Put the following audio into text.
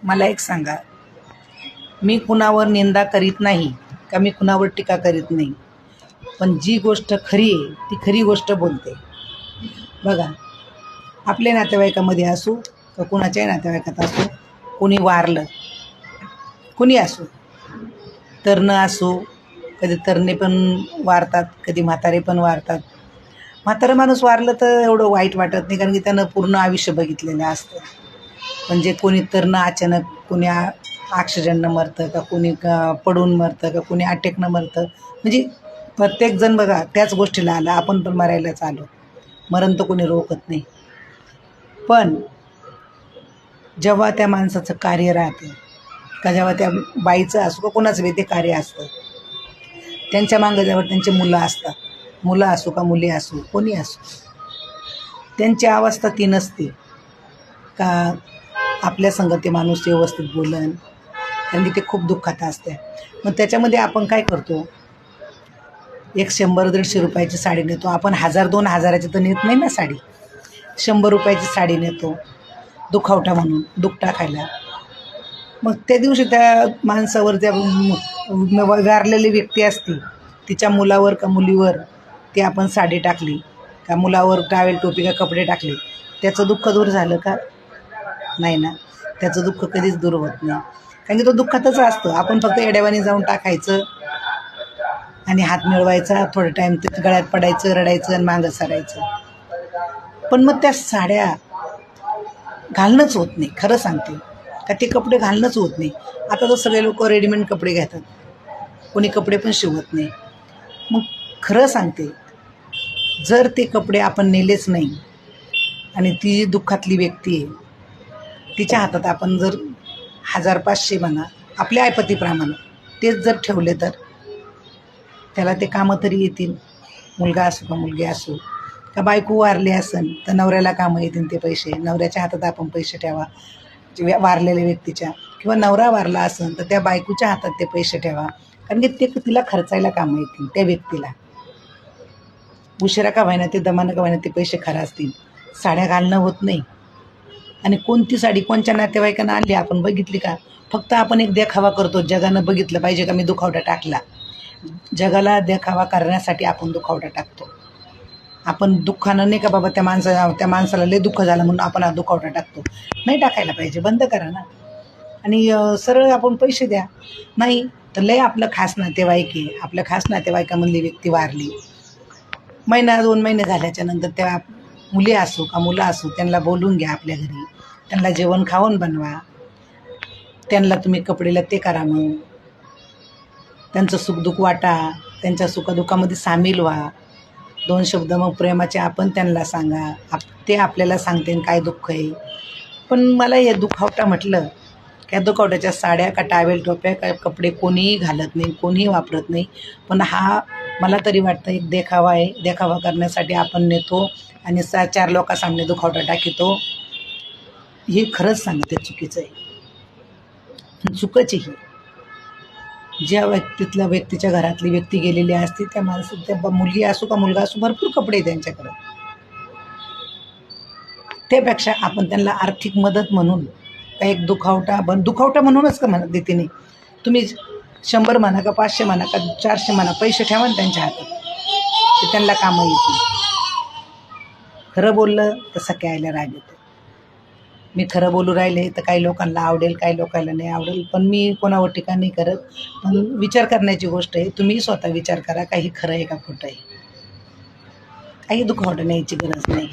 मला एक सांगा, मी कुणावर निंदा करीत नाही का मी कुणावर टीका करीत नाही, पण जी गोष्ट खरी आहे ती खरी गोष्ट बोलते. बघा, आपल्या नातेवाईकामध्ये असो का कुणाच्याही नातेवाईकात असो, कोणी वारलं, कोणी असो, तरुण असो, कधी तरणे पण वारतात, कधी म्हातारे पण वारतात. म्हातारं माणूस वारलं तर एवढं वाईट वाटत नाही, कारण की त्यानं पूर्ण आयुष्य बघितलेलं असतं. पण जे कोणी तरुण अचानक कोणी ॲक्सिडेंटनं मरतं, का कोणी पडून मरतं, का कोणी अटॅकनं मरतं, म्हणजे प्रत्येकजण बघा त्याच गोष्टीला आला, आपण पण मरायलाच आलो. मरण तर कोणी रोखत नाही. पण जेव्हा त्या माणसाचं कार्य राहतं, का जेव्हा त्या बाईचं असो का कोणाचं बी ते कार्य असतं, त्यांच्या मागं जेव्हा त्यांची मुलं असतात, मुलं असो का मुली असो, कोणी असो, त्यांची अवस्था ती नसते का आपल्या संग ते माणूस व्यवस्थित बोलन, कारण की ते खूप दुःखात असते. मग त्याच्यामध्ये आपण काय करतो, एक 100-150 रुपयाची साडी नेतो आपण, 1000-2000ची तर नेत नाही ना साडी. 100 रुपयाची साडी नेतो दुखावटा म्हणून, दुःख टाकायला. मग त्या दिवशी त्या माणसावर, त्या वारलेली व्यक्ती असती, तिच्या मुलावर का मुलीवर ती आपण साडी टाकली का, मुलावर टावेल टोपी का कपडे टाकले, त्याचं दुःख दूर झालं का? नाही ना. त्याचं दुःख कधीच दूर होत नाही, कारण की तो दुःखातच असतं. आपण फक्त येड्यावानी जाऊन टाकायचं आणि हात मिळवायचा, थोडा टाईम ते गळ्यात पडायचं, रडायचं आणि मागं सरायचं. पण मग त्या साड्या घालणंच होत नाही, खरं सांगते का, ते कपडे घालणंच होत नाही. आता तर सगळे लोक रेडीमेड कपडे घेतात, कोणी कपडे पण शिवत नाही. मग खरं सांगते, जर ते कपडे आपण नेलेच नाही आणि ती जी दुःखातली व्यक्ती आहे तिच्या हातात आपण जर 1000-500 म्हणा आपल्या ऐपतीप्रमाणे तेच जर ठेवले तर त्याला ते कामं तरी येतील. मुलगा असो का मुलगी असो, का बायको वारली असेल तर नवऱ्याला कामं येतील ते पैसे. नवऱ्याच्या हातात आपण पैसे ठेवा वारलेल्या व्यक्तीच्या, किंवा नवरा वारला असेल तर त्या बायकोच्या हातात ते पैसे ठेवा, कारण की ते तिला खर्चायला कामं येतील. त्या व्यक्तीला उशिरा का व्हायना, ते दमानं का व्हायना, ते पैसे खर्चतील. साड्या घालणं होत नाही. आणि कोणती साडी कोणच्या नातेवाईकांना आणली आपण बघितली का? फक्त आपण एक देखावा करतो, जगानं बघितलं पाहिजे का मी दुखावटा टाकला. जगाला देखावा करण्यासाठी आपण दुखावटा टाकतो. आपण दुःखानं नाही का बाबा, त्या माणसाला लय दुःख झालं म्हणून आपण हा दुखावटा टाकतो. नाही टाकायला पाहिजे, बंद करा ना. आणि सरळ आपण पैसे द्या. नाही तर लय आपलं खास नातेवाईक आहे, आपल्या खास नातेवाईकामधली व्यक्ती वारली, 1-2 महिने झाल्याच्या नंतर त्या मुली असो का मुलं असो, त्यांना बोलून घ्या आपल्या घरी, त्यांना जेवण खावण बनवा, त्यांना तुम्ही कपडे लत्ते करा, मग त्यांचं सुखदुःख वाटा, त्यांच्या सुखदुःखामध्ये सामील व्हा. 2 शब्द मग प्रेमाचे आपण त्यांना सांगा, ते आपल्याला सांगते काय दुःख आहे. पण मला हे दुखावटा म्हटलं, त्या दुखावट्याच्या साड्या का टावेल टोप्या का कपडे कोणीही घालत नाही, कोणीही वापरत नाही. पण हा मला तरी वाटतं एक देखावा आहे. देखावा करण्यासाठी आपण नेतो आणि 4 लोकांसामने दुखावटा टाकीतो. हे खरंच सांगते चुकीचं आहे, चुकच ही. ज्या व्यक्तीच्या घरातली व्यक्ती गेलेली असते, त्या त्या मुलगी असो का मुलगा असो, भरपूर कपडे आहे त्यांच्याकडं. त्यापेक्षा आपण त्यांना आर्थिक मदत म्हणून एक दुखावटा म्हणूनच का म्हणत देते नाही, तुम्ही 100 म्हणा का 500 म्हणा का 400 म्हणा, पैसे ठेवा ना त्यांच्या हातात, ते त्यांना कामं येतील. खरं बोललं तर सख्या आईला राग येतो. मी खरं बोलू राहिले तर काही लोकांना आवडेल, काही लोकांना नाही आवडेल, पण मी कोणावर टीका नाही करत. पण विचार करण्याची गोष्ट आहे. तुम्ही स्वतः विचार करा, काही खरं आहे का खोटं आहे. काही दुखावटा न्यायची गरज नाही.